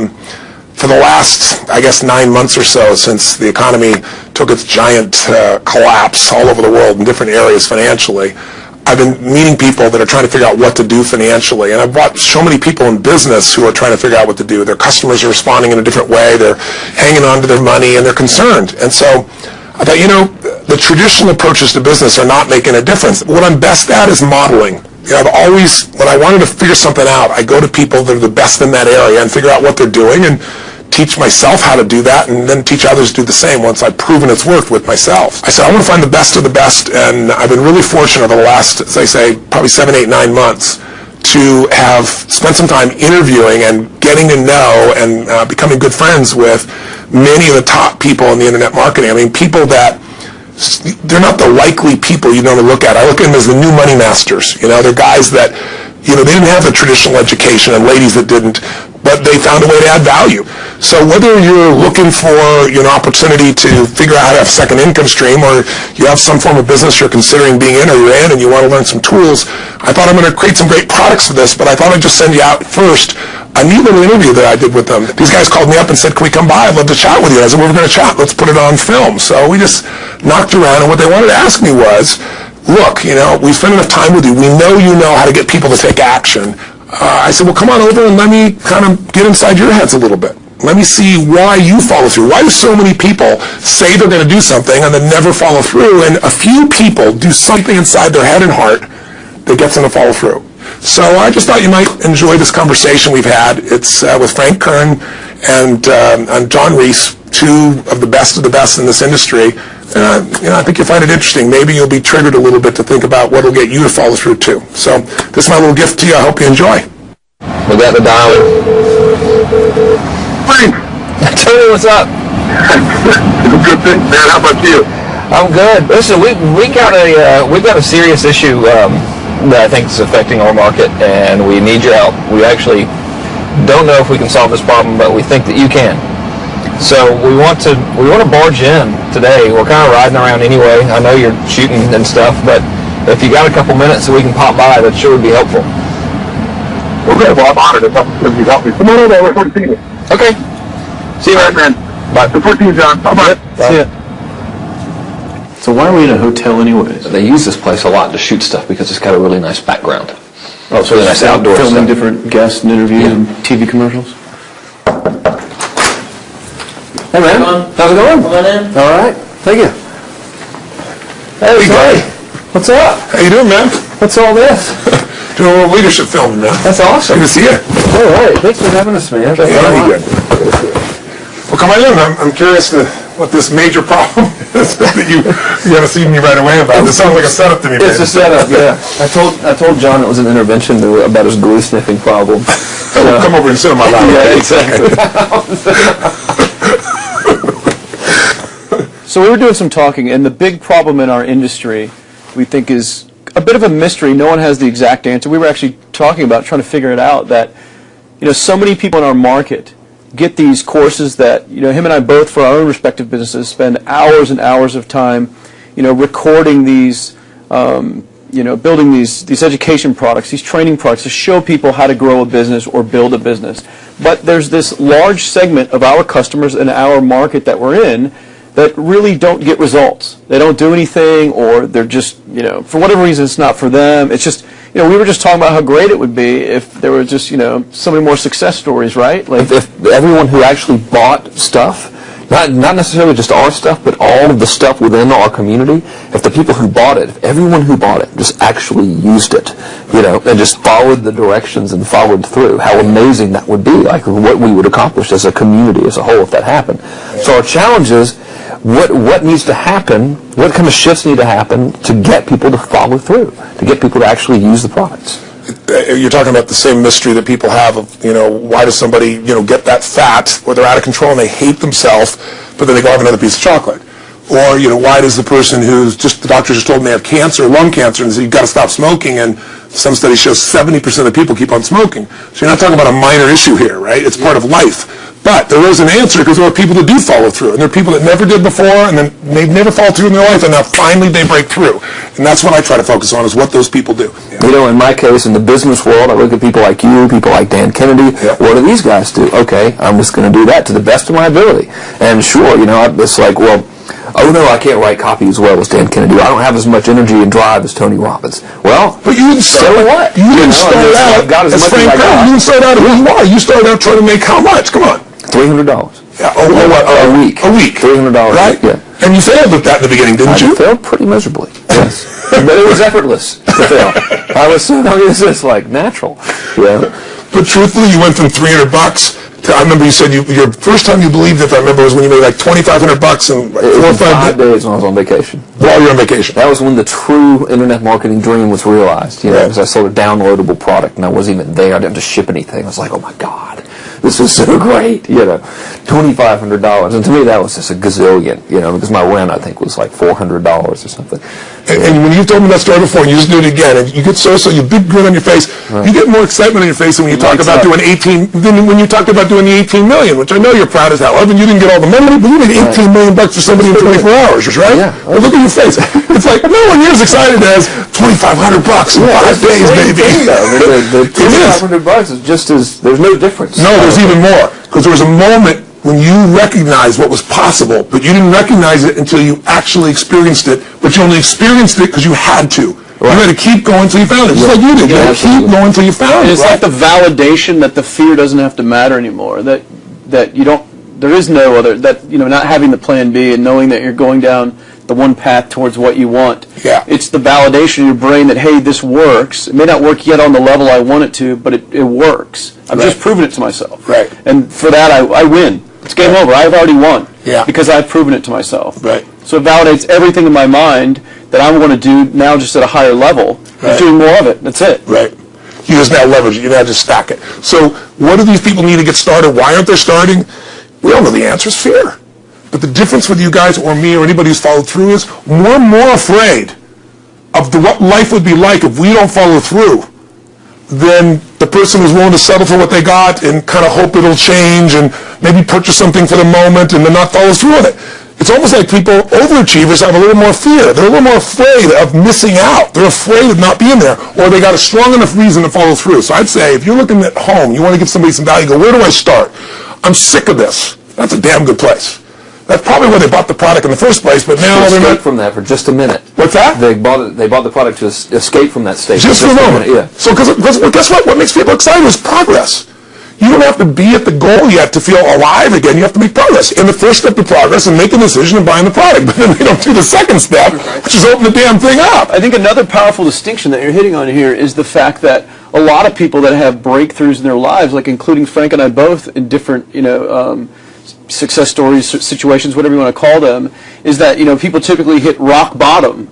For the last, I guess, 9 months or so, since the economy took its giant collapse all over the world in different areas financially, I've been meeting people that are trying to figure out what to do financially. And I've watched so many people in business who are trying to figure out what to do. Their customers are responding in a different way. They're hanging on to their money, and they're concerned. And so I thought, the traditional approaches to business are not making a difference. What I'm best at is modeling. I've always, when I wanted to figure something out, I go to people that are the best in that area and figure out what they're doing and teach myself how to do that, and then teach others to do the same once I've proven it's worked with myself. I said, I want to find the best of the best, and I've been really fortunate over the last, as I say, probably 7, 8, 9 months to have spent some time interviewing and getting to know and becoming good friends with many of the top people in the internet marketing. I mean, people that they're not the likely people you normally look at. I look at them as the new money masters. They're guys that, they didn't have a traditional education, and ladies that didn't, but they found a way to add value. So whether you're looking for an opportunity to figure out how to have a second income stream, or you have some form of business you're considering being in, or you're in and you want to learn some tools, I thought I'm going to create some great products for this, but I thought I'd just send you out first a neat little interview that I did with them. These guys called me up and said, can we come by? I'd love to chat with you. I said, we're going to chat. Let's put it on film. So we just knocked around, and what they wanted to ask me was, look, we spent enough time with you. We know you know how to get people to take action. I said, well, come on over and let me kind of get inside your heads a little bit. Let me see why you follow through. Why do so many people say they're going to do something and then never follow through? And a few people do something inside their head and heart that gets them to follow through. So I just thought you might enjoy this conversation we've had. It's with Frank Kern and John Reese, two of the best in this industry. I think you'll find it interesting. Maybe you'll be triggered a little bit to think about what will get you to follow through too. So this is my little gift to you. I hope you enjoy. We got the dial. Frank. Tony, what's up? Good thing, man. How about you? I'm good. Listen, we've got a serious issue that I think is affecting our market, and we need your help. We actually don't know if we can solve this problem, but we think that you can. So we want to barge in today. We're kind of riding around anyway. I know you're shooting and stuff, but if you got a couple minutes that we can pop by, that sure would be helpful. Okay, well, I'm honored if you help me. Come on over, we're 14. Okay. See you, man. Bye. The 14, John. Bye-bye. See ya. So why are we in a hotel anyways? They use this place a lot to shoot stuff because it's got a really nice background. Oh, it's really nice outdoor stuff. Filming different guests and interviews and TV commercials? Hey man, how's it going? Come on in. All right, thank you. Hey, Tony. What's up? How you doing, man? What's all this? Doing a little leadership filming, man. That's awesome. Good to see you. All right, thanks for having us, man. Yeah, you good. Well, come on in. I'm curious to what this major problem is that you haven't seen me right away about. This sounds like a setup to me. It's a setup, yeah. I told John it was an intervention about his glue sniffing problem. Come over and sit on my lap. Yeah, exactly. So we were doing some talking, and the big problem in our industry, we think, is a bit of a mystery. No one has the exact answer. We were actually talking about trying to figure it out, that so many people in our market get these courses that him and I both, for our own respective businesses, spend hours and hours of time recording these building these education products, these training products to show people how to grow a business or build a business. But there's this large segment of our customers in our market that we're in that really don't get results. They don't do anything, or they're just, for whatever reason, it's not for them. It's just, we were just talking about how great it would be if there were just, so many more success stories, right? Like if everyone who actually bought stuff, not necessarily just our stuff, but all of the stuff within our community, if the people who bought it, if everyone who bought it just actually used it, and just followed the directions and followed through, how amazing that would be, like what we would accomplish as a community as a whole if that happened. So our challenge is, what needs to happen, what kind of shifts need to happen to get people to follow through, to get people to actually use the products? You're talking about the same mystery that people have of, why does somebody, get that fat where they're out of control and they hate themselves, but then they go have another piece of chocolate? Or, why does the person who's the doctor just told them they have cancer, lung cancer, and said, you've got to stop smoking, and some studies show 70% of people keep on smoking. So you're not talking about a minor issue here, right? It's part of life. But there is an answer because there are people that do follow through, and there are people that never did before, and then they've never followed through in their life, and now finally they break through. And that's what I try to focus on, is what those people do. In my case, in the business world, I look at people like you, people like Dan Kennedy. What do these guys do? Okay, I'm just going to do that to the best of my ability. And sure, it's like, well, oh no, I can't write copy as well as Dan Kennedy. I don't have as much energy and drive as Tony Robbins. Well, but you didn't start what? You didn't start out as Frank Kern. You didn't start out as why? You started out trying to make how much? Come on. $300. Yeah. A week. A week. $300. Right? Yeah. And you failed at that in the beginning, didn't you? I failed pretty miserably. Yes. But it was effortless to fail. It's just like natural. Yeah. But truthfully, you went from $300 to, I remember you said your first time you believed, if I remember, was when you made like $2,500 in like 4 or 5 days when I was on vacation. While you were on vacation. That was when the true internet marketing dream was realized. Because I sold a downloadable product and I wasn't even there. I didn't have to ship anything. I was like, oh my God, this is so great. $2,500. And to me, that was just a gazillion. Because my rent I think was like $400 or something. And when you told me that story before, and you just do it again, and you get so you big grin on your face. Right. You get more excitement on your face than when you talk about doing 18. Than when you talked about doing the 18 million, which I know you're proud as hell of, and you didn't get all the money, but you made 18 million bucks for somebody in 24 hours, right? Yeah. Well, look at your face. It's like no one here is excited as $2,500 in 5 days, baby. The $2,500 is just as there's no difference. No, there's even more, because there was a moment when you recognized what was possible, but you didn't recognize it until you actually experienced it, but you only experienced it because you had to. Right. You had to keep going until you found it, just like you did. You had to keep going until you found it. It's like the validation that the fear doesn't have to matter anymore, that you don't, there is no other, that, not having the plan B and knowing that you're going down the one path towards what you want. Yeah. It's the validation in your brain that, hey, this works. It may not work yet on the level I want it to, but it works. I've just proven it to myself. Right. And for that, I win. It's game over. I've already won. Yeah. Because I've proven it to myself. Right. So it validates everything in my mind that I'm going to do now just at a higher level. Right. Doing more of it. That's it. Right. You just now leverage it. You now just stack it. So what do these people need to get started? Why aren't they starting? We all know the answer is fear. But the difference with you guys or me or anybody who's followed through is we're more afraid of what life would be like if we don't follow through than the person who's willing to settle for what they got and kind of hope it'll change and maybe purchase something for the moment and then not follow through with it. It's almost like people, overachievers, have a little more fear. They're a little more afraid of missing out. They're afraid of not being there, or they got a strong enough reason to follow through. So I'd say if you're looking at home, you want to give somebody some value, go, where do I start? I'm sick of this. That's a damn good place. That's probably where they bought the product in the first place, but now they're not. Escape from that for just a minute. What's that? They bought the product to escape from that state. Just for a moment. Yeah. So, because guess what? What makes people excited is progress. You don't have to be at the goal yet to feel alive again. You have to make progress. And the first step to progress is make a decision and buying the product. But then they don't do the second step, which is open the damn thing up. I think another powerful distinction that you're hitting on here is the fact that a lot of people that have breakthroughs in their lives, like including Frank and I both in different, success stories, situations, whatever you want to call them, is that, people typically hit rock bottom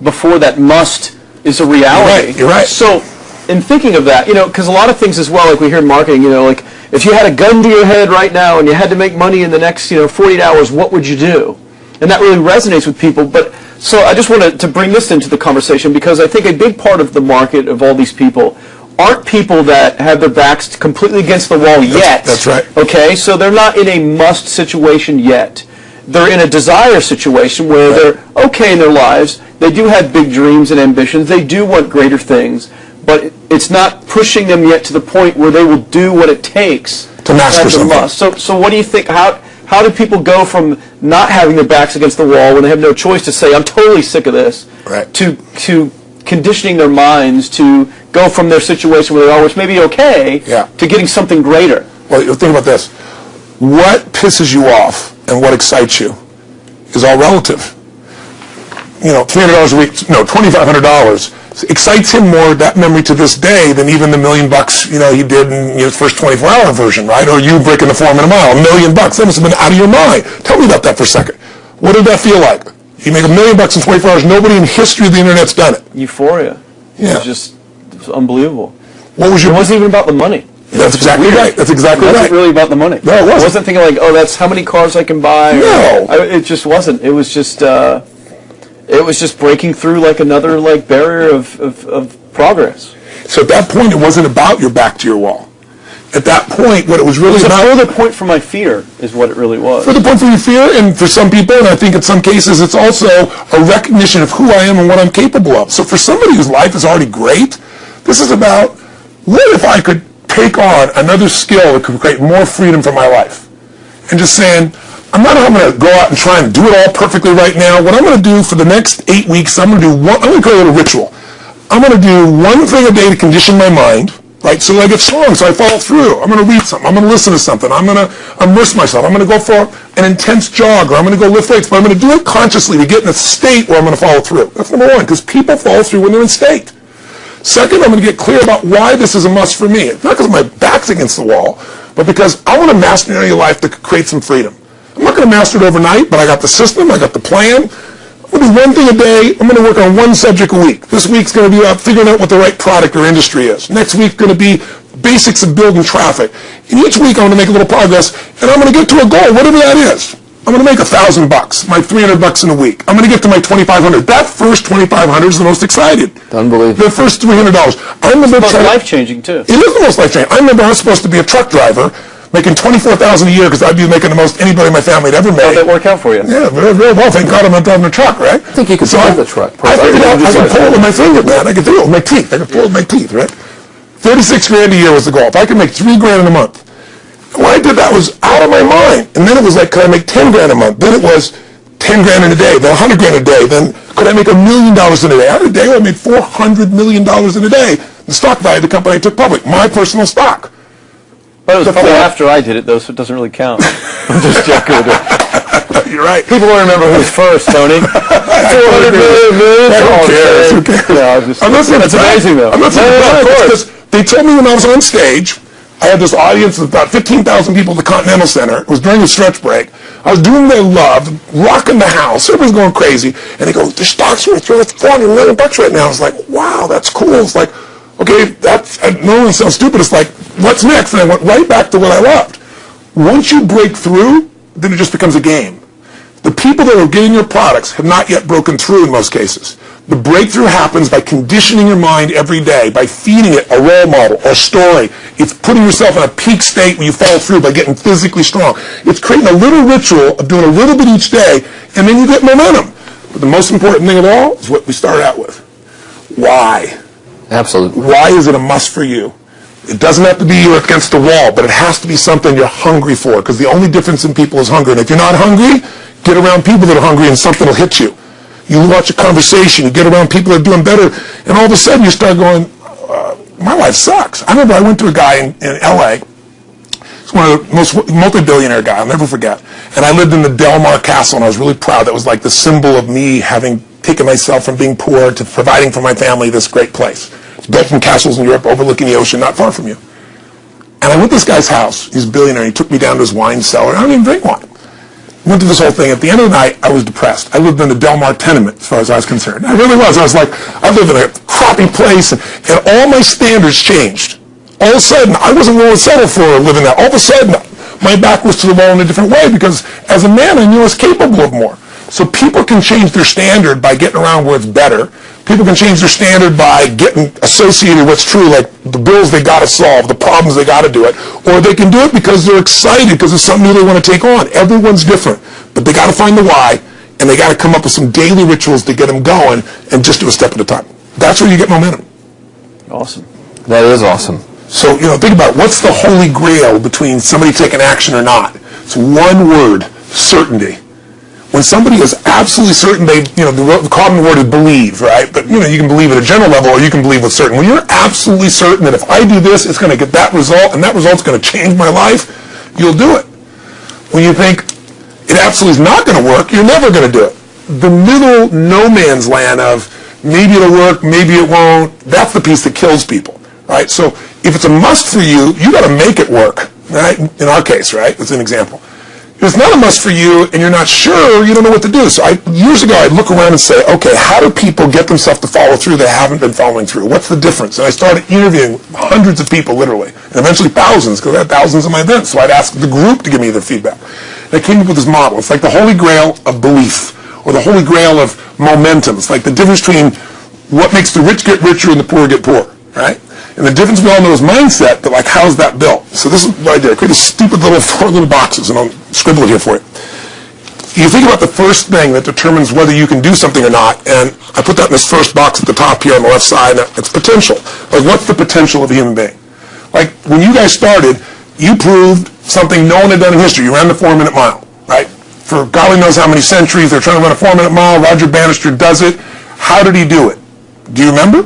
before that must is a reality. You're right. So, in thinking of that, because a lot of things as well, like we hear in marketing, like if you had a gun to your head right now and you had to make money in the next, 48 hours, what would you do? And that really resonates with people. But so I just wanted to bring this into the conversation because I think a big part of the market of all these people aren't people that have their backs completely against the wall yet. That's right. Okay, so they're not in a must situation yet. They're in a desire situation where they're okay in their lives. They do have big dreams and ambitions. They do want greater things, but it's not pushing them yet to the point where they will do what it takes to master something. So what do you think? How do people go from not having their backs against the wall when they have no choice to say, I'm totally sick of this, to conditioning their minds to go from their situation where they're always maybe okay to getting something greater? Well, think about this. What pisses you off and what excites you is all relative. $300 a week, $2,500 excites him more, that memory to this day, than even the $1 million he did in his first 24-hour version, right? Or you breaking the 4 minute mile, $1 million. That must have been out of your mind. Tell me about that for a second. What did that feel like? You make $1 million in 24 hours. Nobody in history of the internet's done it. Euphoria. Yeah. It was unbelievable. What was your? It wasn't even about the money. That's exactly right. That's exactly It right. wasn't really about the money. No, it wasn't. I wasn't thinking like, oh, that's how many cars I can buy. No. It just wasn't. It was just breaking through like another like barrier of progress. So at that point, it wasn't about your back to your wall. At that point, what it was really It was a about... further point for my fear, is what it really was. For the point for your fear, and for some people, and I think in some cases, it's also a recognition of who I am and what I'm capable of. So for somebody whose life is already great, this is about, what if I could take on another skill that could create more freedom for my life? And just saying, I'm not going to go out and try and do it all perfectly right now. What I'm going to do for the next 8 weeks, I'm going to create a ritual. I'm going to do one thing a day to condition my mind, right? So I get strong, so I follow through. I'm going to read something. I'm going to listen to something. I'm going to immerse myself. I'm going to go for an intense jog, or I'm going to go lift weights, but I'm going to do it consciously to get in a state where I'm going to follow through. That's number one, because people follow through when they're in state. Second, I'm going to get clear about why this is a must for me. It's not because my back's against the wall, but because I want to master an area of life that could create some freedom. I'm not going to master it overnight, but I got the system, I got the plan. I'm going to do one thing a day. I'm going to work on one subject a week. This week's going to be about figuring out what the right product or industry is. Next week's going to be basics of building traffic. And each week I'm going to make a little progress, and I'm going to get to a goal, whatever that is. I'm going to make $1,000, my $300 in a week. I'm going to get to my $2,500. That first $2,500 is the most excited. Unbelievable. The first $300. I remember It's life-changing, too. It is the most life-changing. I remember I was supposed to be a truck driver, making $24,000 a year because I'd be making the most anybody in my family had ever made. How'd that work out for you? Yeah, very, very well. Thank God I'm not driving a truck, right? I think you could drive the truck. I figured out I could pull it with my finger, man. I could do it with my teeth. I could pull it with my teeth, right? 36 grand a year was the goal. If I could make $3 grand in a month. And when I did that, I was out of my mind. And then it was like, could I make 10 grand a month? Then it was 10 grand in a day, then 100 grand a day. Then could I make $1 million in a day? I had a day where I made $400 million in a day. The stock value of the company I took public, my personal stock. But it was probably after I did it, though, so it doesn't really count. I'm just joking. You're right. People will remember who's first, Tony. 400 million. Who cares? Who cares? I'm not saying that's amazing, though. I'm not saying of course. because they told me when I was on stage, I had this audience of about 15,000 people at the Continental Center. It was during the stretch break. I was doing what I loved, rocking the house. Everybody's going crazy. And they go, the stock's worth $400 million right now. I was like, wow, that's cool. It's like, okay, that's, no one sounds stupid. It's like, what's next? And I went right back to what I loved. Once you break through, then it just becomes a game. The people that are getting your products have not yet broken through in most cases. The breakthrough happens by conditioning your mind every day, by feeding it a role model or a story. It's putting yourself in a peak state where you follow through by getting physically strong. It's creating a little ritual of doing a little bit each day, and then you get momentum. But the most important thing of all is what we started out with. Why? Absolutely. Why is it a must for you? It doesn't have to be you're against the wall, but it has to be something you're hungry for, because the only difference in people is hunger. And if you're not hungry, get around people that are hungry and something will hit you. You watch a conversation, you get around people that are doing better, and all of a sudden you start going, my life sucks. I remember I went to a guy in L.A., he's one of the most multi-billionaire guy, I'll never forget, and I lived in the Del Mar Castle, and I was really proud. That was like the symbol of me having taken myself from being poor to providing for my family this great place. It's built from castles in Europe overlooking the ocean, not far from you. And I went to this guy's house, he's a billionaire, he took me down to his wine cellar. I don't even drink wine. Went through this whole thing. At the end of the night, I was depressed. I lived in the Del Mar tenement, as far as I was concerned. I really was. I was like, I lived in a crappy place, and all my standards changed. All of a sudden, I wasn't willing to settle for living there. All of a sudden, my back was to the wall in a different way, because as a man, I knew I was capable of more. So people can change their standard by getting around where it's better. People can change their standard by getting associated with what's true, like the bills they got to solve, the problems they got to do it. Or they can do it because they're excited, because it's something new they want to take on. Everyone's different. But they got to find the why, and they got to come up with some daily rituals to get them going, and just do a step at a time. That's where you get momentum. Awesome. That is awesome. So, think about what's the holy grail between somebody taking action or not. It's one word: certainty. When somebody is absolutely certain, the common word is believe, right? But, you can believe at a general level, or you can believe with certain. When you're absolutely certain that if I do this, it's going to get that result, and that result's going to change my life, you'll do it. When you think it absolutely is not going to work, you're never going to do it. The middle no man's land of maybe it'll work, maybe it won't, that's the piece that kills people, right? So if it's a must for you, you got to make it work, right? In our case, right? That's an example. If it's not a must for you and you're not sure, you don't know what to do. So years ago, I'd look around and say, okay, how do people get themselves to follow through that haven't been following through? What's the difference? And I started interviewing hundreds of people, literally, and eventually thousands, because I had thousands of my events. So I'd ask the group to give me their feedback. And I came up with this model. It's like the holy grail of belief, or the holy grail of momentum. It's like the difference between what makes the rich get richer and the poor get poor, right? And the difference we all know is mindset, but like, how's that built? So this is what I did. I created stupid little 4 little boxes, and I'll scribble it here for you. You think about the first thing that determines whether you can do something or not, and I put that in this first box at the top here on the left side, and it's potential. Like, what's the potential of a human being? Like, when you guys started, you proved something no one had done in history. You ran the 4-minute mile, right? For God only knows how many centuries, they're trying to run a 4-minute mile. Roger Bannister does it. How did he do it? Do you remember?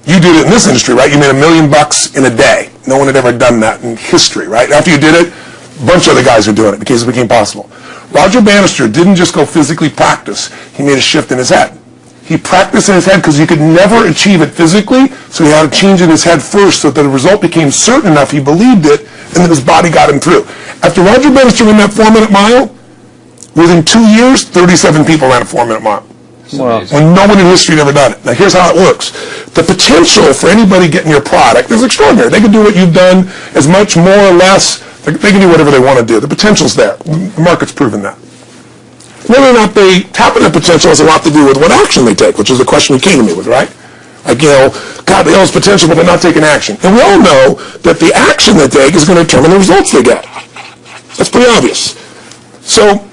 You did it in this industry, right? You made $1 million in a day. No one had ever done that in history, right? After you did it, a bunch of other guys were doing it because it became possible. Roger Bannister didn't just go physically practice. He made a shift in his head. He practiced in his head because he could never achieve it physically, so he had to change in his head first so that the result became certain enough he believed it, and then his body got him through. After Roger Bannister ran that 4-minute mile, within 2 years, 37 people ran a 4-minute mile. Wow. When no one in history had ever done it. Now here's how it works. The potential for anybody getting your product is extraordinary. They can do what you've done as much, more or less. They can do whatever they want to do. The potential's there. The market's proven that. Whether or not they tap into potential has a lot to do with what action they take, which is the question you came to me with, right? Like, God, they all have potential, but they're not taking action. And we all know that the action they take is going to determine the results they get. That's pretty obvious. So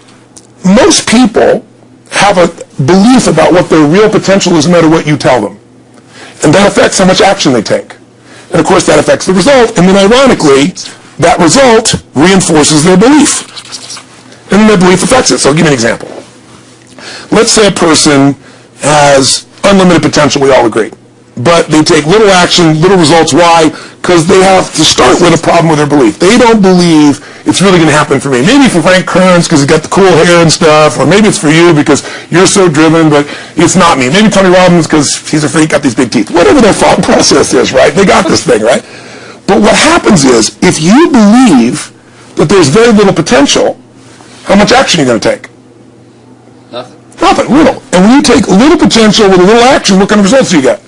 most people have a belief about what their real potential is no matter what you tell them. And that affects how much action they take. And of course that affects the result, and then ironically, that result reinforces their belief. And then their belief affects it. So I'll give you an example. Let's say a person has unlimited potential, we all agree. But they take little action, little results. Why? Because they have to start with a problem with their belief. They don't believe it's really going to happen for me. Maybe for Frank Kern because he's got the cool hair and stuff, or maybe it's for you because you're so driven, but it's not me. Maybe Tony Robbins because he's a freak, got these big teeth. Whatever their thought process is, right? They got this thing, right? But what happens is, if you believe that there's very little potential, how much action are you going to take? Nothing, little. And when you take little potential with a little action, what kind of results do you get?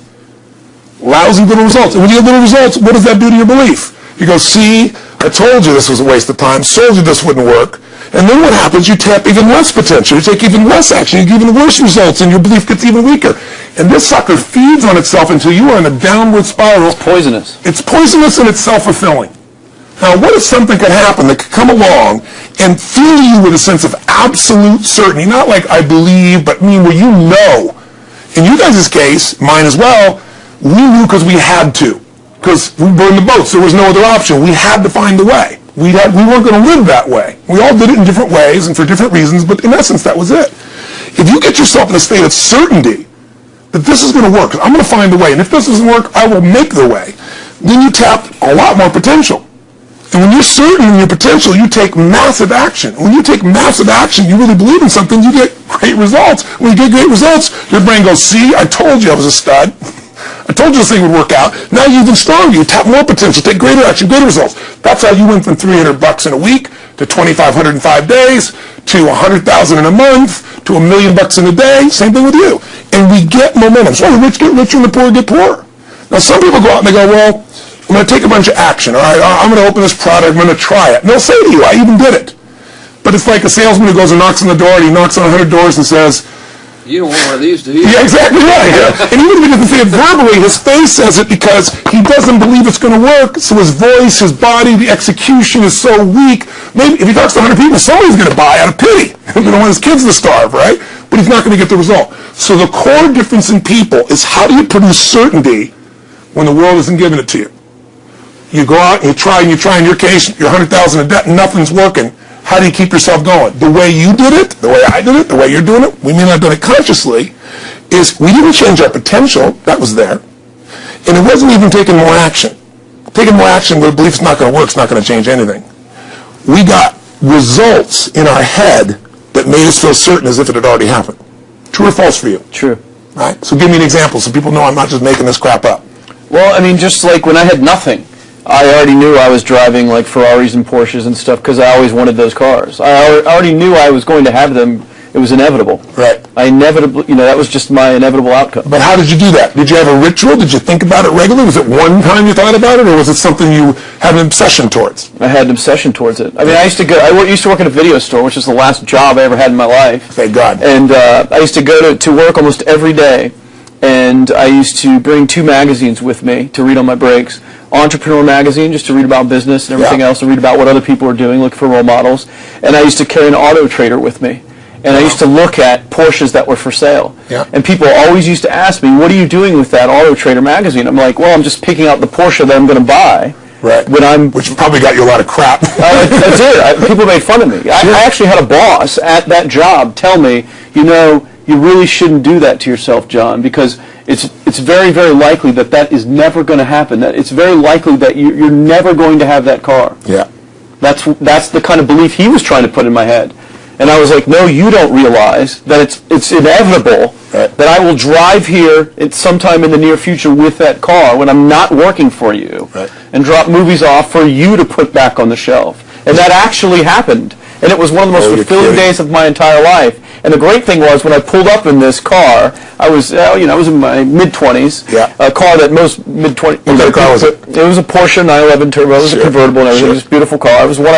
Lousy little results. And when you get little results, what does that do to your belief? You go, see, I told you this was a waste of time, told you this wouldn't work. And then what happens? You tap even less potential. You take even less action. You get even worse results, and your belief gets even weaker. And this sucker feeds on itself until you are in a downward spiral. It's poisonous. It's poisonous and it's self-fulfilling. Now, what if something could happen that could come along and fill you with a sense of absolute certainty? Not like I believe, but mean where you know. In you guys' case, mine as well, we knew because we had to. Because we burned the boats. There was no other option. We had to find a way. We weren't going to live that way. We all did it in different ways and for different reasons, but in essence, that was it. If you get yourself in a state of certainty that this is going to work, I'm going to find a way, and if this doesn't work, I will make the way, then you tap a lot more potential. And when you're certain in your potential, you take massive action. When you take massive action, you really believe in something, you get great results. When you get great results, your brain goes, see, I told you I was a stud. I told you this thing would work out. Now you're even stronger. You tap more potential, take greater action, greater results. That's how you went from $300 in a week to $2,500 in 5 days to $100,000 in a month to $1 million in a day. Same thing with you. And we get momentum. So the rich get richer and the poor get poorer. Now some people go out and they go, well, I'm going to take a bunch of action. All right, I'm going to open this product. I'm going to try it. And they'll say to you, I even did it. But it's like a salesman who goes and knocks on the door, and he knocks on 100 doors and says, you don't want one of these, do you? Yeah, exactly right. Yeah. And even if he doesn't say it verbally, his face says it because he doesn't believe it's going to work. So his voice, his body, the execution is so weak. Maybe if he talks to 100 people, somebody's going to buy out of pity. They don't want his kids to starve, right? But he's not going to get the result. So the core difference in people is how do you produce certainty when the world isn't giving it to you? You go out and you try. In your case, you're $100,000 in debt and nothing's working. How do you keep yourself going? The way you did it, the way I did it, the way you're doing it, we may not have done it consciously, is we didn't change our potential. That was there. And it wasn't even taking more action. Taking more action with a belief it's not going to work, it's not going to change anything. We got results in our head that made us feel certain as if it had already happened. True or false for you? True. Right? So give me an example so people know I'm not just making this crap up. Well, I mean, just like when I had nothing, I already knew I was driving like Ferraris and Porsches and stuff because I always wanted those cars. I already knew I was going to have them. It was inevitable. Right. That was just my inevitable outcome. But how did you do that? Did you have a ritual? Did you think about it regularly? Was it one time you thought about it, or was it something you had an obsession towards? I had an obsession towards it. I mean, I used to work in a video store, which is the last job I ever had in my life. Thank God. And I used to go to work almost every day, and I used to bring 2 magazines with me to read on my breaks. Entrepreneur magazine, just to read about business and everything else, and read about what other people are doing, look for role models. And I used to carry an auto trader with me. And I used to look at Porsches that were for sale. Yeah. And people always used to ask me, what are you doing with that Auto Trader magazine? I'm like, well, I'm just picking out the Porsche that I'm going to buy. Right. Which probably got you a lot of crap. I did. People made fun of me. I actually had a boss at that job tell me, you really shouldn't do that to yourself, John, because it's very, very likely that is never going to happen. That it's very likely that you're never going to have that car. Yeah. That's the kind of belief he was trying to put in my head. And I was like, no, you don't realize that it's inevitable that I will drive here sometime in the near future with that car when I'm not working for you and drop movies off for you to put back on the shelf. And that actually happened. And it was one of the most fulfilling days of my entire life. And the great thing was when I pulled up in this car, I was in my mid-20s. Yeah. A car that most mid-20s. What kind of car was it? It was a Porsche 911 Turbo. It was a convertible and everything. It was a beautiful car. It was what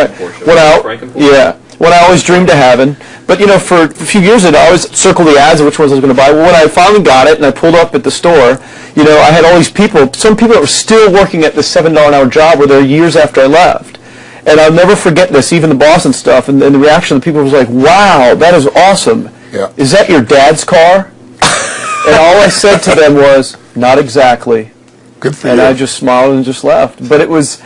I always dreamed of having. But, for a few years I'd always circle the ads of which ones I was going to buy. Well, when I finally got it and I pulled up at the store, I had all these people, some people that were still working at this $7 an hour job were there years after I left. And I'll never forget this, even the boss and stuff, and the reaction of the people was like, wow, that is awesome. Yeah. Is that your dad's car? And all I said to them was, not exactly. Good for you. And I just smiled and just left. But it was,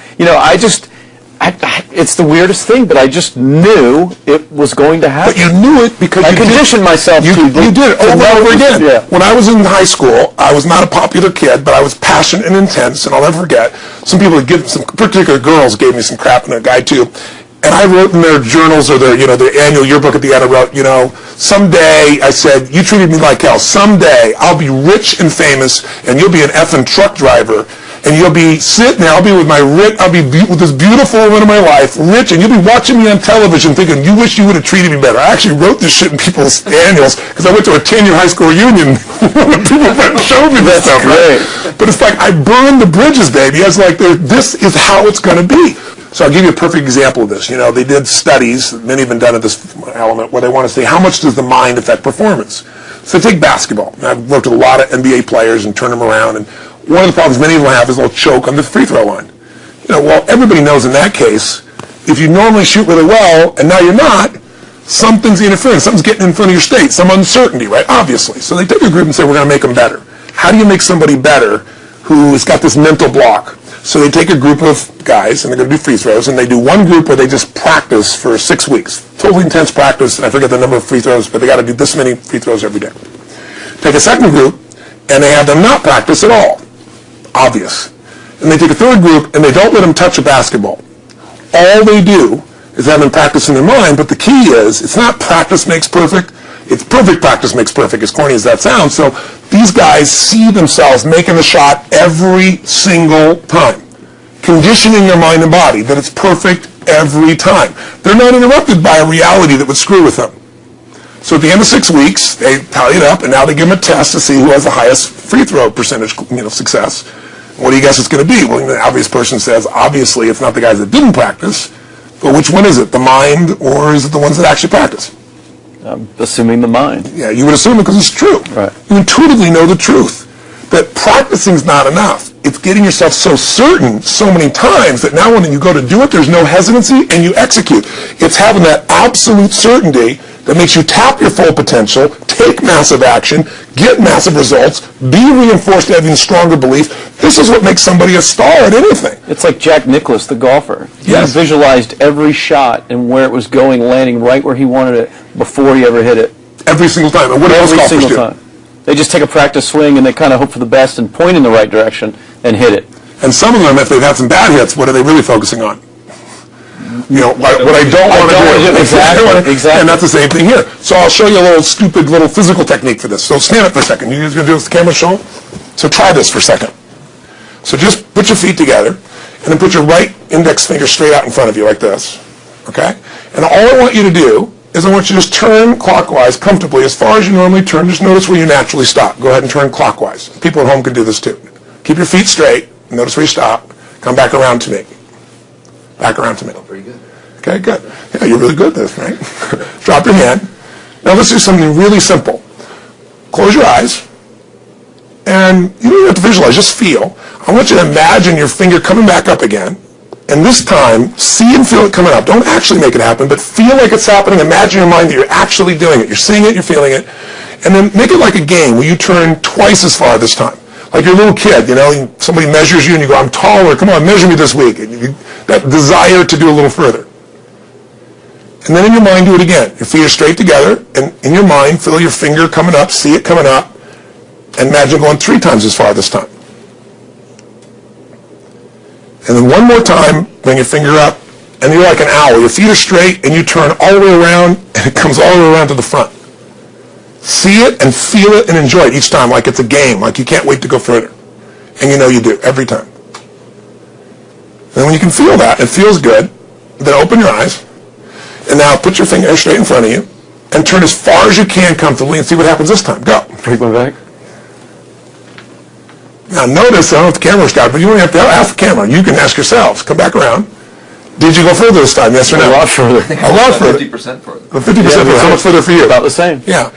it's the weirdest thing, but I just knew it was going to happen. But you knew it because I conditioned myself to you did it over and over again. Yeah. When I was in high school, I was not a popular kid, but I was passionate and intense, and I'll never forget, some particular girls gave me some crap, and a guy too, and I wrote in their journals or their annual yearbook at the end, I wrote, someday, I said, you treated me like hell. Someday, I'll be rich and famous, and you'll be an effing truck driver. And you'll be sitting there, I'll be with this beautiful woman of my life, rich, and you'll be watching me on television thinking, you wish you would have treated me better. I actually wrote this shit in people's annuals because I went to a 10-year high school reunion when people showed me this stuff. Great. Right? But it's like, I burned the bridges, baby. I was like, this is how it's going to be. So I'll give you a perfect example of this. They did studies, many have been done at this element, where they want to say, how much does the mind affect performance? So take basketball. I've worked with a lot of NBA players and turned them around, and one of the problems many of them have is they'll choke on the free throw line. Well, everybody knows in that case, if you normally shoot really well, and now you're not, something's interfering, something's getting in front of your state, some uncertainty, right? Obviously. So they take a group and say, we're going to make them better. How do you make somebody better who has got this mental block? So they take a group of guys, and they're going to do free throws, and they do one group where they just practice for 6 weeks. Totally intense practice, and I forget the number of free throws, but they got to do this many free throws every day. Take a second group, and they have them not practice at all. Obvious. And they take a third group, and they don't let them touch a basketball. All they do is have them practice in their mind, but the key is, it's not practice makes perfect, it's perfect practice makes perfect, as corny as that sounds. So these guys see themselves making the shot every single time, conditioning their mind and body that it's perfect every time. They're not interrupted by a reality that would screw with them. So at the end of 6 weeks, they tally it up, and now they give them a test to see who has the highest free throw percentage, success. What do you guess it's going to be? Well, the obvious person says, obviously, it's not the guys that didn't practice, but which one is it, the mind, or is it the ones that actually practice? I'm assuming the mind. Yeah, you would assume it because it's true. Right. You intuitively know the truth, that practicing's not enough. It's getting yourself so certain so many times that now when you go to do it, there's no hesitancy, and you execute. It's having that absolute certainty that makes you tap your full potential, take massive action, get massive results, be reinforced to having stronger belief. This is what makes somebody a star at anything. It's like Jack Nicklaus, the golfer. Yes. He visualized every shot and where it was going, landing right where he wanted it before he ever hit it. Every single time. And what do most Every golfers single do? time. They just take a practice swing and they kind of hope for the best and point in the right direction and hit it. And some of them, if they've had some bad hits, what are they really focusing on? What I don't want to do. Exactly. And that's the same thing here. So I'll show you a little stupid little physical technique for this. So stand up for a second. You guys going to do this? The camera show? So try this for a second. So just put your feet together, and then put your right index finger straight out in front of you like this, okay? And all I want you to do is I want you to just turn clockwise comfortably as far as you normally turn. Just notice where you naturally stop. Go ahead and turn clockwise. People at home can do this too. Keep your feet straight. Notice where you stop. Come back around to me. Back around to me. Oh, pretty good. Okay, good. Yeah, you're really good at this, right? Drop your hand. Now let's do something really simple. Close your eyes. And you don't have to visualize, just feel. I want you to imagine your finger coming back up again. And this time, see and feel it coming up. Don't actually make it happen, but feel like it's happening. Imagine in your mind that you're actually doing it. You're seeing it, you're feeling it. And then make it like a game where you turn twice as far this time. Like you're a little kid, you know, somebody measures you and you go, I'm taller, come on, measure me this week. And that desire to do a little further. And then in your mind, do it again. Your feet are straight together, and in your mind, feel your finger coming up, see it coming up, and imagine going 3 times as far this time. And then one more time, bring your finger up, and you're like an owl. Your feet are straight, and you turn all the way around, and it comes all the way around to the front. See it and feel it and enjoy it each time like it's a game, like you can't wait to go further. And you know you do, every time. And when you can feel that, it feels good, then open your eyes, and now put your finger straight in front of you, and turn as far as you can comfortably and see what happens this time. Go. Take one back. Now notice, I don't know if the camera's got it, but you don't have to ask the camera. You can ask yourselves. Come back around. Did you go further this time, yes or no? A lot further. A lot further. 50% further. 50% further. How much further for you? About the same. Yeah.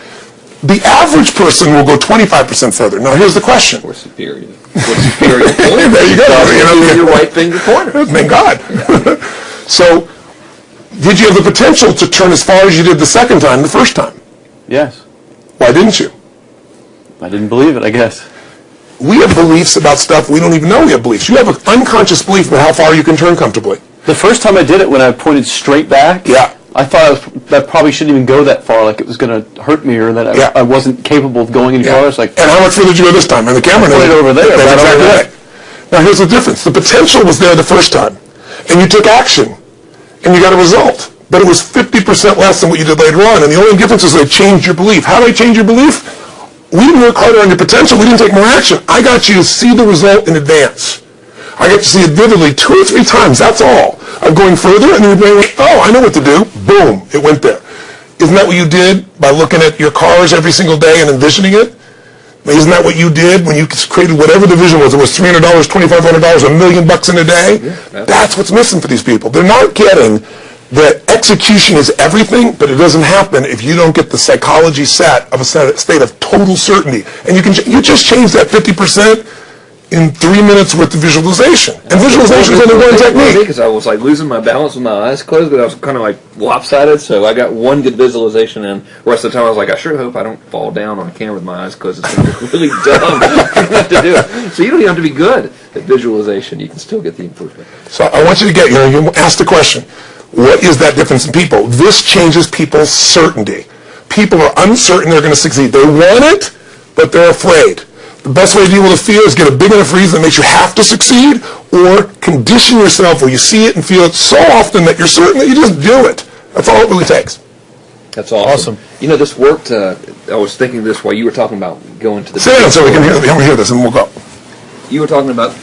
The average person will go 25% further. Now here's the question. Or superior. Or superior pointer. There you go. Your right finger pointer. Thank God. So, did you have the potential to turn as far as you did the second time, the first time? Yes. Why didn't you? I didn't believe it, I guess. We have beliefs about stuff we don't even know we have beliefs. You have an unconscious belief about how far you can turn comfortably. The first time I did it, when I pointed straight back, Yeah. I thought that probably shouldn't even go that far, like it was going to hurt me, or that I wasn't capable of going any farther. It's like, And how much further did you go this time? And the camera knows. Right over there, That's right exactly over there. right. Now here's the difference. The potential was there the first time, and you took action, and you got a result. But it was 50% less than what you did later on, and the only difference is they changed your belief. How did I change your belief? We didn't work harder on your potential. We didn't take more action. I got you to see the result in advance. I got to see it vividly 2 or 3 times. That's all. I'm going further, and then your brain went, oh, I know what to do. Boom, it went there. Isn't that what you did by looking at your cars every single day and envisioning it? Isn't that what you did when you created whatever the vision was? It was $300, $2,500, $1 million in a day? Yeah, that's what's missing for these people. They're not getting that execution is everything, but it doesn't happen if you don't get the psychology set of a state of total certainty. And you just change that 50% in 3 minutes with the visualization. And visualization is only one technique. Because I was like losing my balance with my eyes closed, but I was kind of like lopsided, so I got one good visualization in. The rest of the time I was like, I sure hope I don't fall down on camera with my eyes closed. It's going to look really dumb not to do it. So you don't even have to be good at visualization. You can still get the improvement. So I want you to get, you ask the question, what is that difference in people? This changes people's certainty. People are uncertain they're going to succeed. They want it, but they're afraid. The best way to deal with a fear is get a big enough reason that makes you have to succeed, or condition yourself where you see it and feel it so often that you're certain that you just do it. That's all it really takes. That's awesome. You know, this worked. I was thinking of this while you were talking about going to the. Sit down so we can hear this, and we'll go. You were talking about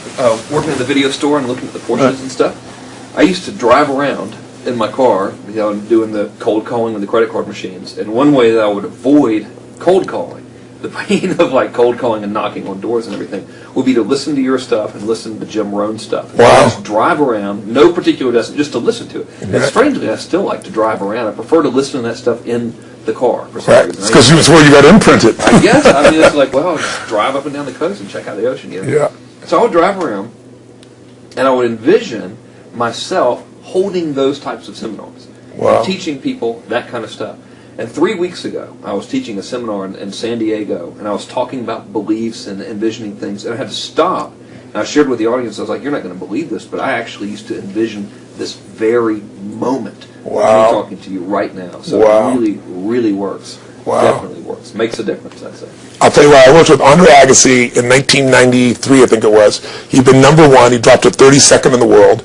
working in the video store and looking at the Porsches and stuff. I used to drive around in my car, doing the cold calling with the credit card machines. And one way that I would avoid cold calling, the pain of like cold calling and knocking on doors and everything, would be to listen to your stuff and listen to Jim Rohn's stuff. And wow. Just drive around, no particular destination, just to listen to it. And strangely, I still like to drive around. I prefer to listen to that stuff in the car for some Right. reason. It's because it's where you got imprinted. I guess. I mean, it's like, well, I'll just drive up and down the coast and check out the ocean. Yeah. So I would drive around, and I would envision myself holding those types of seminars, wow. teaching people that kind of stuff. And 3 weeks ago, I was teaching a seminar in San Diego, and I was talking about beliefs and envisioning things, and I had to stop. And I shared with the audience, I was like, you're not going to believe this, but I actually used to envision this very moment. Wow. I'm talking to you right now. So wow. it really, really works. Wow. Definitely works. Makes a difference, I'd say. I'll tell you what, I worked with Andre Agassi in 1993, I think it was. He'd been #1. He dropped to 32nd in the world.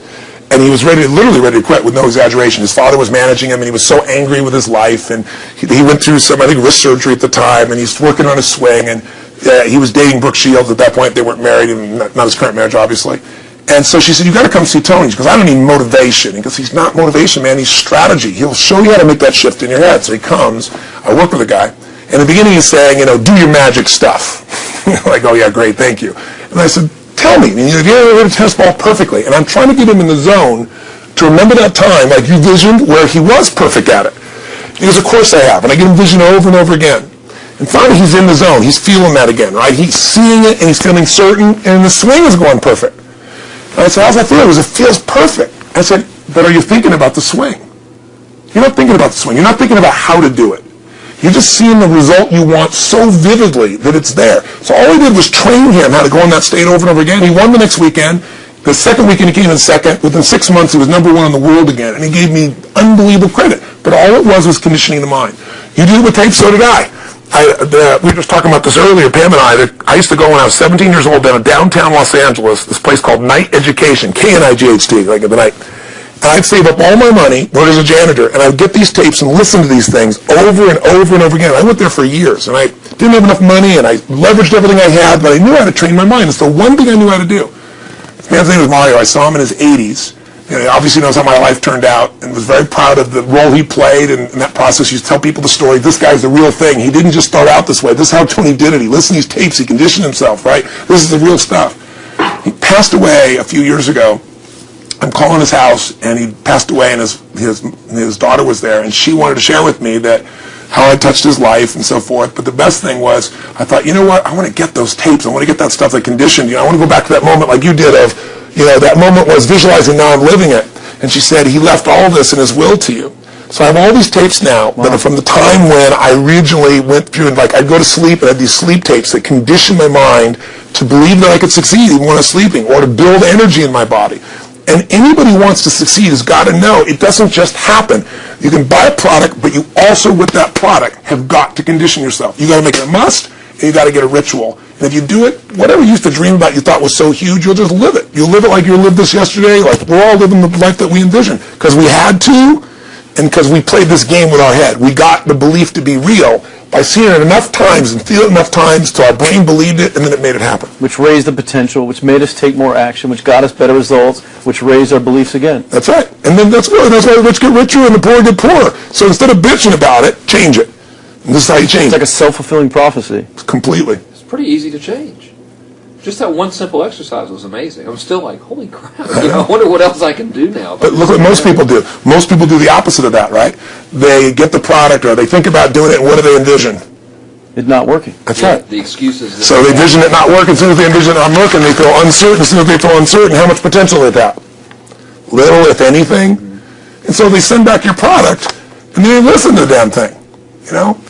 And he was literally ready to quit with no exaggeration. His father was managing him, and he was so angry with his life. And he went through some, I think, wrist surgery at the time, and he's working on his swing. And he was dating Brooke Shields at that point. They weren't married, and not his current marriage, obviously. And so she said, you got to come see Tony. She goes, I don't need motivation. He goes, he's not motivation, man. He's strategy. He'll show you how to make that shift in your head. So he comes. I work with a guy. In the beginning, he's saying, do your magic stuff. Like, oh, yeah, great, thank you. And I said, tell me. You ever hit a tennis ball perfectly? And I'm trying to get him in the zone to remember that time, like you visioned, where he was perfect at it. He goes, of course I have. And I get him vision over and over again. And finally, he's in the zone. He's feeling that again, right? He's seeing it, and he's feeling certain, and the swing is going perfect. And I said, how's that feel? He goes, it feels perfect. I said, but are you thinking about the swing? You're not thinking about the swing. You're not thinking about how to do it. You're just seeing the result you want so vividly that it's there. So all we did was train him how to go in that state over and over again. He won the next weekend. The second weekend he came in second. Within 6 months, he was #1 in the world again. And he gave me unbelievable credit. But all it was conditioning the mind. You did it with tape, so did I. We were just talking about this earlier, Pam and I used to go when I was 17 years old down to downtown Los Angeles, this place called Night Education, K-N-I-G-H-T, like in the night. And I'd save up all my money, work as a janitor, and I'd get these tapes and listen to these things over and over and over again. I went there for years, and I didn't have enough money, and I leveraged everything I had, but I knew how to train my mind. It's the one thing I knew how to do. This man's name was Mario. I saw him in his 80s. He obviously knows how my life turned out and was very proud of the role he played in that process. He used to tell people the story. This guy's the real thing. He didn't just start out this way. This is how Tony did it. He listened to these tapes. He conditioned himself, right? This is the real stuff. He passed away a few years ago. I'm calling his house, and he passed away, and his daughter was there, and she wanted to share with me that how I touched his life and so forth. But the best thing was, I thought, you know what? I want to get those tapes. I want to get that stuff that conditioned. I want to go back to that moment like you did of, that moment was visualizing, now I'm living it. And she said, he left all this in his will to you. So I have all these tapes now that are from the time when I originally went through, and I'd go to sleep and I had these sleep tapes that conditioned my mind to believe that I could succeed even when I was sleeping, or to build energy in my body. And anybody who wants to succeed has got to know it doesn't just happen. You can buy a product, but you also, with that product, have got to condition yourself. You got to make it a must, and you got to get a ritual. And if you do it, whatever you used to dream about you thought was so huge, you'll just live it. You'll live it like you lived this yesterday, like we're all living the life that we envisioned. Because we had to, and because we played this game with our head. We got the belief to be real by seeing it enough times and feeling it enough times till our brain believed it, and then it made it happen. Which raised the potential, which made us take more action, which got us better results, which raised our beliefs again. That's right. And then that's why the rich get richer and the poor get poorer. So instead of bitching about it, change it. And this is how you change it. It's like a self-fulfilling prophecy. Completely. It's pretty easy to change. Just that one simple exercise was amazing. I'm still like, holy crap, I wonder what else I can do now. But look what most people do. Most people do the opposite of that, right? They get the product, or they think about doing it, and what do they envision? It's not working. That's right. The excuses. So they envision it not working. As soon as they envision it not working, they feel uncertain. As soon as they feel uncertain, how much potential they have? Little, if anything. And so they send back your product, and they listen to the damn thing.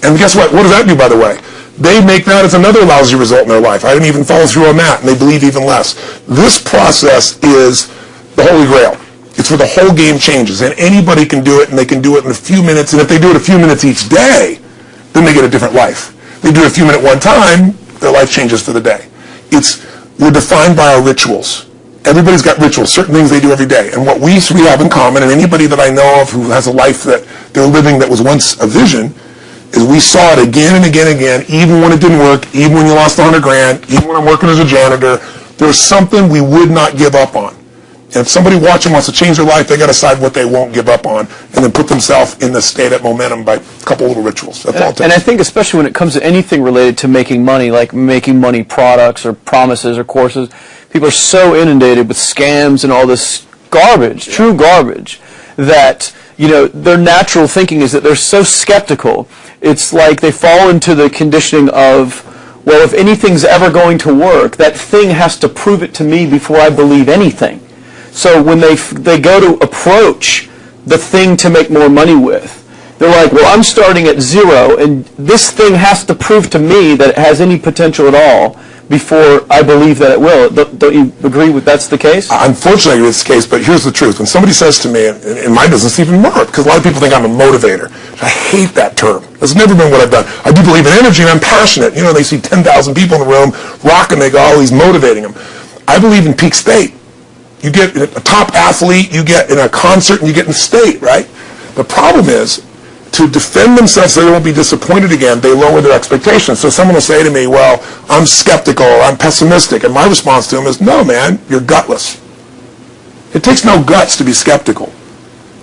And guess what? What does that do, by the way? They make that as another lousy result in their life. I didn't even follow through on that, and they believe even less. This process is the Holy Grail. It's where the whole game changes, and anybody can do it, and they can do it in a few minutes, and if they do it a few minutes each day, then they get a different life. They do it a few minutes one time, their life changes for the day. We're defined by our rituals. Everybody's got rituals, certain things they do every day. And what we have in common, and anybody that I know of who has a life that they're living that was once a vision, is we saw it again and again and again, even when it didn't work, even when you lost $100,000, even when I'm working as a janitor. There's something we would not give up on. And if somebody watching wants to change their life, they got to decide what they won't give up on, and then put themselves in the state of momentum by a couple little rituals. That's all it takes. And I think especially when it comes to anything related to making money, like making money products or promises or courses, people are so inundated with scams and all this garbage, true garbage, that their natural thinking is that they're so skeptical. It's like they fall into the conditioning of, well, if anything's ever going to work, that thing has to prove it to me before I believe anything. So when they go to approach the thing to make more money with, they're like, well, I'm starting at zero, and this thing has to prove to me that it has any potential at all before I believe that it will. Don't you agree with that's the case? Unfortunately, it's the case, but here's the truth. When somebody says to me, in my business even more, because a lot of people think I'm a motivator. I hate that term. That's never been what I've done. I do believe in energy, and I'm passionate. They see 10,000 people in the room rocking, they go, oh, he's motivating them. I believe in peak state. You get a top athlete, you get in a concert, and you get in state, right? The problem is, to defend themselves so they won't be disappointed again, they lower their expectations. So someone will say to me, well, I'm skeptical, or I'm pessimistic, and my response to them is, no, man, you're gutless. It takes no guts to be skeptical.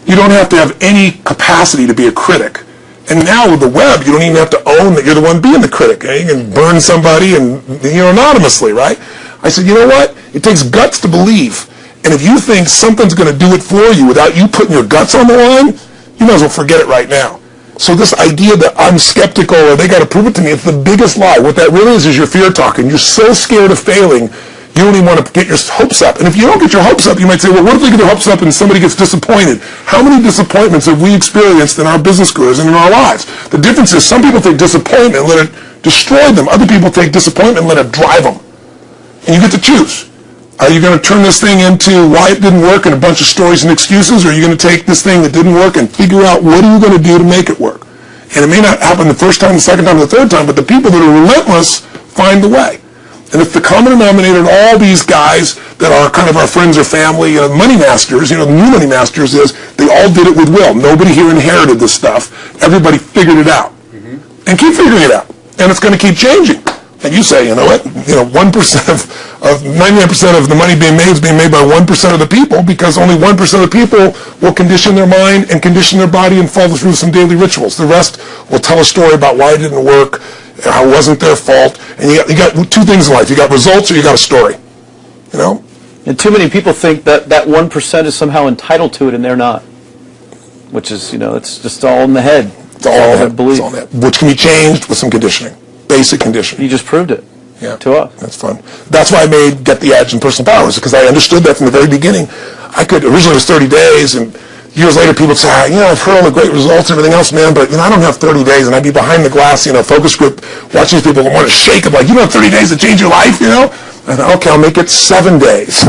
You don't have to have any capacity to be a critic. And now with the web, you don't even have to own that you're the one being the critic. You can burn somebody and, anonymously, right? I said, you know what? It takes guts to believe. And if you think something's going to do it for you without you putting your guts on the line, you might as well forget it right now. So this idea that I'm skeptical or they got to prove it to me, it's the biggest lie. What that really is your fear talking. You're so scared of failing, you don't even want to get your hopes up. And if you don't get your hopes up, you might say, well, what if they get their hopes up and somebody gets disappointed? How many disappointments have we experienced in our business careers and in our lives? The difference is some people take disappointment and let it destroy them. Other people take disappointment and let it drive them. And you get to choose. Are you going to turn this thing into why it didn't work and a bunch of stories and excuses, or are you going to take this thing that didn't work and figure out what are you going to do to make it work? And it may not happen the first time, the second time, the third time, but the people that are relentless find the way. And if the common denominator in all these guys that are kind of our friends or family, money masters, the new money masters is they all did it with will. Nobody here inherited this stuff. Everybody figured it out. And keep figuring it out. And it's going to keep changing. And you say, you know what, 1% of 99% of the money being made is being made by 1% of the people, because only 1% of the people will condition their mind and condition their body and follow through some daily rituals. The rest will tell a story about why it didn't work, how it wasn't their fault. And you got two things in life. You got results or you got a story. And too many people think that 1% is somehow entitled to it, and they're not. Which is, it's just all in the head. It's all in the head. It's all in the head. Which can be changed with some conditioning. Basic conditioning. You just proved it. Yeah. To us. That's fun. That's why I made Get the Edge and Personal Powers, because I understood that from the very beginning. Originally it was 30 days, and years later people would say, I've heard all the great results and everything else, man, but I don't have 30 days, and I'd be behind the glass, focus group, watching these people want to shake them, like, you don't have 30 days to change your life, I thought, okay, I'll make it 7 days.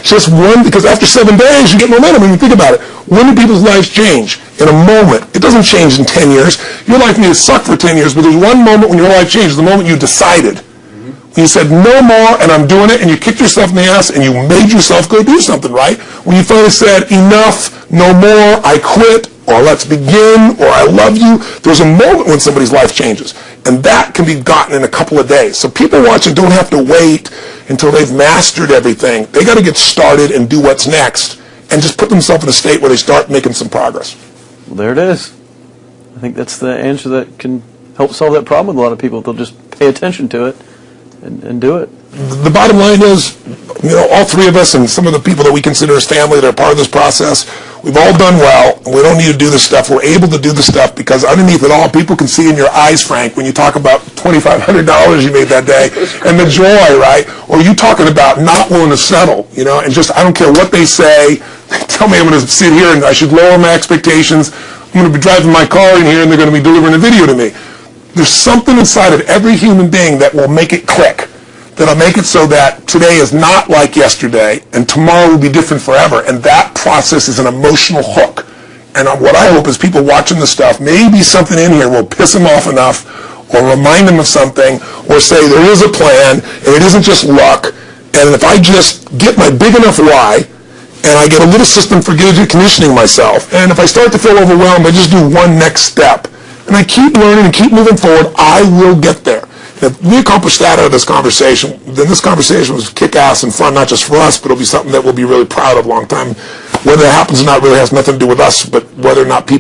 Just one, because after 7 days, you get momentum. When you think about it, when do people's lives change? In a moment. It doesn't change in 10 years. Your life may suck for 10 years, but there's one moment when your life changes, the moment you decided. When you said, no more, and I'm doing it, and you kicked yourself in the ass, and you made yourself go do something, right? When you finally said, enough, no more, I quit, or let's begin, or I love you, there's a moment when somebody's life changes. And that can be gotten in a couple of days. So people watching don't have to wait until they've mastered everything. They got to get started and do what's next and just put themselves in a state where they start making some progress. Well, there it is. I think that's the answer that can help solve that problem with a lot of people. They'll just pay attention to it and do it. The bottom line is, all three of us and some of the people that we consider as family that are part of this process, we've all done well, and we don't need to do this stuff. We're able to do the stuff because underneath it all, people can see in your eyes, Frank, when you talk about $2,500 you made that day, and the joy, right? Or you talking about not willing to settle, and just, I don't care what they say, they tell me I'm going to sit here and I should lower my expectations. I'm going to be driving my car in here and they're going to be delivering a video to me. There's something inside of every human being that will make it click. That'll make it so that today is not like yesterday, and tomorrow will be different forever. And that process is an emotional hook. And what I hope is people watching the stuff, maybe something in here will piss them off enough, or remind them of something, or say there is a plan, and it isn't just luck. And if I just get my big enough why, and I get a little system for conditioning myself, and if I start to feel overwhelmed, I just do one next step. And I keep learning and keep moving forward, I will get there. If we accomplish that out of this conversation, then this conversation was kick-ass and fun, not just for us, but it'll be something that we'll be really proud of a long time. Whether it happens or not really has nothing to do with us, but whether or not people